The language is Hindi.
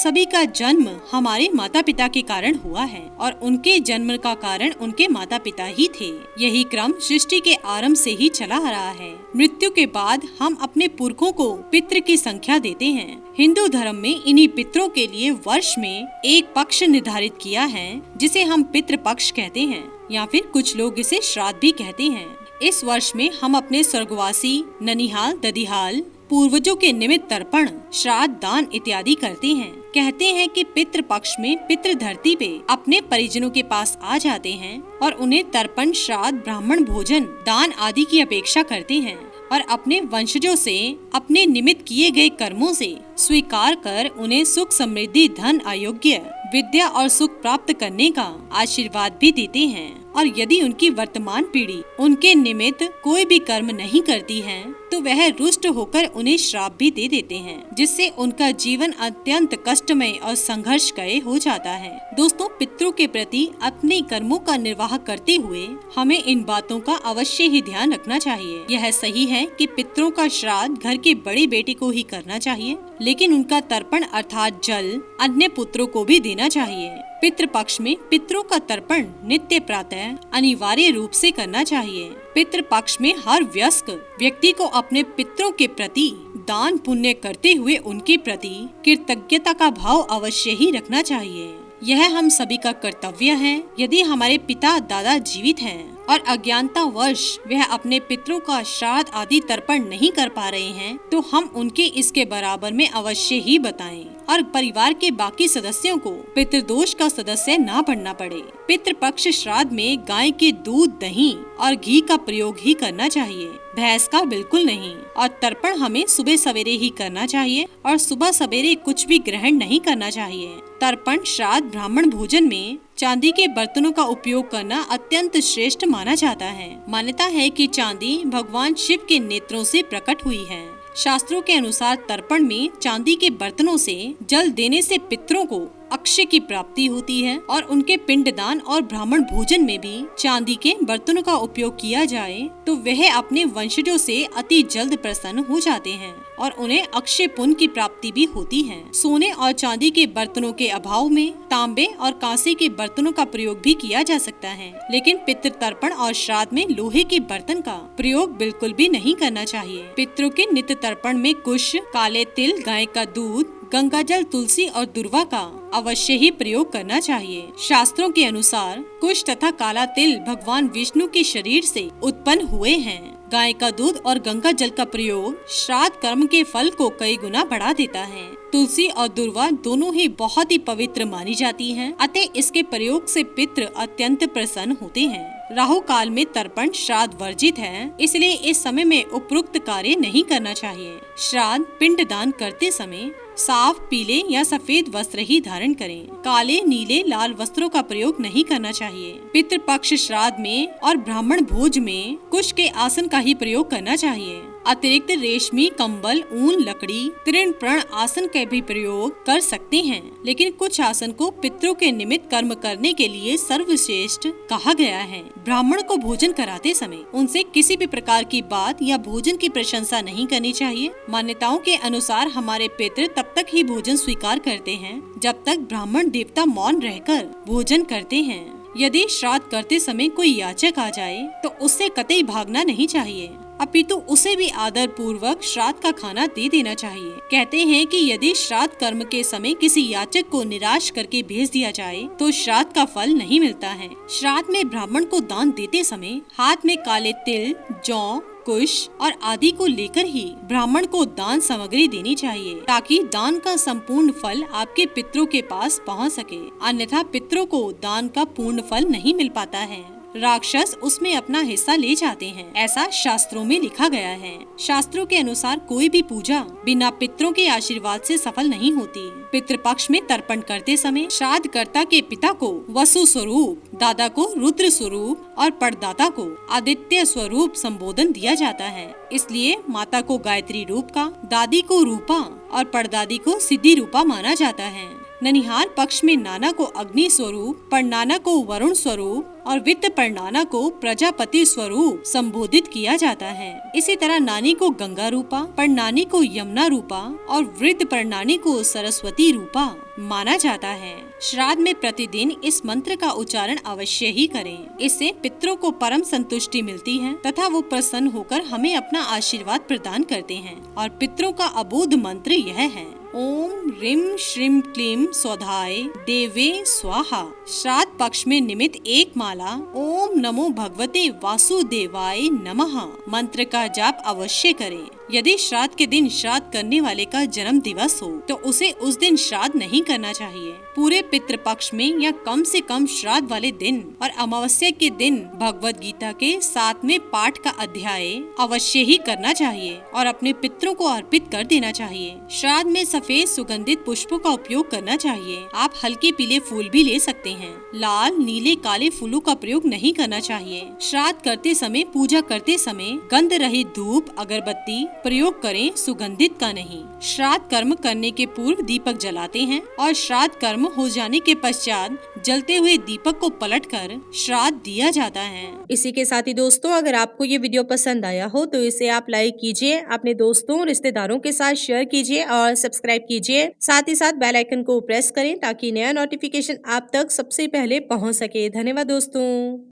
सभी का जन्म हमारे माता पिता के कारण हुआ है और उनके जन्म का कारण उनके माता पिता ही थे। यही क्रम सृष्टि के आरंभ से ही चला आ रहा है। मृत्यु के बाद हम अपने पुरखों को पितृ की संख्या देते हैं। हिंदू धर्म में इन्हीं पितरों के लिए वर्ष में एक पक्ष निर्धारित किया है जिसे हम पितृ पक्ष कहते हैं या फिर कुछ लोग इसे श्राद्ध भी कहते हैं। इस वर्ष में हम अपने स्वर्गवासी, ननिहाल, ददिहाल पूर्वजों के निमित्त तर्पण, श्राद्ध, दान इत्यादि करते हैं। कहते हैं कि पितृ पक्ष में पितृ धरती पे अपने परिजनों के पास आ जाते हैं और उन्हें तर्पण, श्राद्ध, ब्राह्मण भोजन, दान आदि की अपेक्षा करते हैं और अपने वंशजों से अपने निमित्त किए गए कर्मों से स्वीकार कर उन्हें सुख, समृद्धि, धन, आरोग्य, विद्या और सुख प्राप्त करने का आशीर्वाद भी देते हैं। और यदि उनकी वर्तमान पीढ़ी उनके निमित्त कोई भी कर्म नहीं करती है तो वह रुष्ट होकर उन्हें श्राप भी दे देते हैं, जिससे उनका जीवन अत्यंत कष्टमय और संघर्षमय हो जाता है। दोस्तों, पितरों के प्रति अपने कर्मों का निर्वाह करते हुए हमें इन बातों का अवश्य ही ध्यान रखना चाहिए। यह सही है कि पितरों का श्राद्ध घर के बड़े बेटे को ही करना चाहिए, लेकिन उनका तर्पण अर्थात जल अन्य पुत्रों को भी देना चाहिए। पितृ पक्ष में पितरों का तर्पण नित्य प्रातः अनिवार्य रूप से करना चाहिए। पितृ पक्ष में हर वयस्क व्यक्ति को अपने पितरों के प्रति दान पुण्य करते हुए उनके प्रति कृतज्ञता का भाव अवश्य ही रखना चाहिए। यह हम सभी का कर्तव्य है। यदि हमारे पिता दादा जीवित हैं और अज्ञानता वर्ष वह अपने पितरों का श्राद्ध आदि तर्पण नहीं कर पा रहे हैं तो हम उनके इसके बराबर में अवश्य ही बताएं और परिवार के बाकी सदस्यों को पितृदोष का सदस्य ना बनना पड़े। पितृपक्ष श्राद्ध में गाय के दूध, दही और घी का प्रयोग ही करना चाहिए, भैंस का बिल्कुल नहीं। और तर्पण हमें सुबह सवेरे ही करना चाहिए और सुबह सवेरे कुछ भी ग्रहण नहीं करना चाहिए। तर्पण, श्राद्ध, ब्राह्मण भोजन में चांदी के बर्तनों का उपयोग करना अत्यंत श्रेष्ठ माना जाता है। मान्यता है कि चांदी भगवान शिव के नेत्रों से प्रकट हुई है। शास्त्रों के अनुसार तर्पण में चांदी के बर्तनों से जल देने से पितरों को अक्षय की प्राप्ति होती है और उनके पिंडदान और ब्राह्मण भोजन में भी चांदी के बर्तनों का उपयोग किया जाए तो वह अपने वंशजों से अति जल्द प्रसन्न हो जाते हैं और उन्हें अक्षय पुण्य की प्राप्ति भी होती है। सोने और चांदी के बर्तनों के अभाव में तांबे और कांसे के बर्तनों का प्रयोग भी किया जा सकता है, लेकिन पितृ तर्पण और श्राद्ध में लोहे के बर्तन का प्रयोग बिल्कुल भी नहीं करना चाहिए। पितरों के नित्य तर्पण में कुश, काले तिल, गाय का दूध, गंगा जल, तुलसी और दुर्वा का अवश्य ही प्रयोग करना चाहिए। शास्त्रों के अनुसार कुश तथा काला तिल भगवान विष्णु के शरीर से उत्पन्न हुए हैं। गाय का दूध और गंगा जल का प्रयोग श्राद्ध कर्म के फल को कई गुना बढ़ा देता है। तुलसी और दुर्वा दोनों ही बहुत ही पवित्र मानी जाती हैं, अतः इसके प्रयोग से पितृ अत्यंत प्रसन्न होते हैं। राहु काल में तर्पण श्राद्ध वर्जित है, इसलिए इस समय में उपरोक्त कार्य नहीं करना चाहिए। श्राद्ध पिंड दान करते समय साफ पीले या सफेद वस्त्र ही धारण करें। काले, नीले, लाल वस्त्रों का प्रयोग नहीं करना चाहिए। पितृपक्ष श्राद्ध में और ब्राह्मण भोज में कुश के आसन का ही प्रयोग करना चाहिए। अतिरिक्त रेशमी, कंबल, ऊन, लकड़ी, तृण प्रण आसन का भी प्रयोग कर सकते हैं, लेकिन कुछ आसन को पितरों के निमित्त कर्म करने के लिए सर्वश्रेष्ठ कहा गया है। ब्राह्मण को भोजन कराते समय उनसे किसी भी प्रकार की बात या भोजन की प्रशंसा नहीं करनी चाहिए। मान्यताओं के अनुसार हमारे पितृ तब तक ही भोजन स्वीकार करते हैं जब तक ब्राह्मण देवता मौन रहकर भोजन करते हैं। यदि श्राद्ध करते समय कोई याचक आ जाए तो उससे कतई भागना नहीं चाहिए, अपितु उसे भी आदर पूर्वक श्राद्ध का खाना दे देना चाहिए। कहते हैं कि यदि श्राद्ध कर्म के समय किसी याचक को निराश करके भेज दिया जाए तो श्राद्ध का फल नहीं मिलता है। श्राद्ध में ब्राह्मण को दान देते समय हाथ में काले तिल, जौ, कुश और आदि को लेकर ही ब्राह्मण को दान सामग्री देनी चाहिए, ताकि दान का संपूर्ण फल आपके पितरों के पास पहुंच सके। अन्यथा पितरों को दान का पूर्ण फल नहीं मिल पाता है, राक्षस उसमें अपना हिस्सा ले जाते हैं, ऐसा शास्त्रों में लिखा गया है। शास्त्रों के अनुसार कोई भी पूजा बिना पितरों के आशीर्वाद से सफल नहीं होती। पितृपक्ष में तर्पण करते समय श्राद्धकर्ता के पिता को वसु स्वरूप, दादा को रुद्र स्वरूप और परदाता को आदित्य स्वरूप संबोधन दिया जाता है। इसलिए माता को गायत्री रूप का, दादी को रूपा और परदादी को सिद्धि रूपा माना जाता है। ननिहाल पक्ष में नाना को अग्नि स्वरूप, परनाना को वरुण स्वरूप और वित्त परनाना को प्रजापति स्वरूप संबोधित किया जाता है। इसी तरह नानी को गंगा रूपा, परनानी को यमुना रूपा और वृद्ध परनानी को सरस्वती रूपा माना जाता है। श्राद्ध में प्रतिदिन इस मंत्र का उच्चारण अवश्य ही करें। इससे पितरों को परम संतुष्टि मिलती है तथा वो प्रसन्न होकर हमें अपना आशीर्वाद प्रदान करते हैं। और पितरों का अबोध मंत्र यह है: ओम ह्रीं श्रीं क्लीं स्वधाय देवे स्वाहा। श्राद्ध पक्ष में निमित एक माला ओम नमो भगवते वासुदेवाय नमः मंत्र का जाप अवश्य करें। यदि श्राद्ध के दिन श्राद्ध करने वाले का जन्म दिवस हो तो उसे उस दिन श्राद्ध नहीं करना चाहिए। पूरे पितृ पक्ष में या कम से कम श्राद्ध वाले दिन और अमावस्या के दिन भगवत गीता के 7वें पाठ का अध्याय अवश्य ही करना चाहिए और अपने पितरों को अर्पित कर देना चाहिए। श्राद्ध में सफेद सुगंधित पुष्पों का उपयोग करना चाहिए। आप हल्के पीले फूल भी ले सकते हैं। लाल, नीले, काले फूलों का प्रयोग नहीं करना चाहिए। श्राद्ध करते समय, पूजा करते समय गंध रहित धूप, अगरबत्ती प्रयोग करें, सुगंधित का नहीं। श्राद्ध कर्म करने के पूर्व दीपक जलाते हैं और श्राद्ध कर्म हो जाने के पश्चात जलते हुए दीपक को पलटकर श्राद्ध दिया जाता है। इसी के साथ ही दोस्तों, अगर आपको ये वीडियो पसंद आया हो तो इसे आप लाइक कीजिए, अपने दोस्तों रिश्तेदारों के साथ शेयर कीजिए और सब्सक्राइब कीजिए। साथ ही साथ बेल आइकन को प्रेस करें ताकि नया नोटिफिकेशन आप तक सबसे पहले पहुंच सके। धन्यवाद दोस्तों।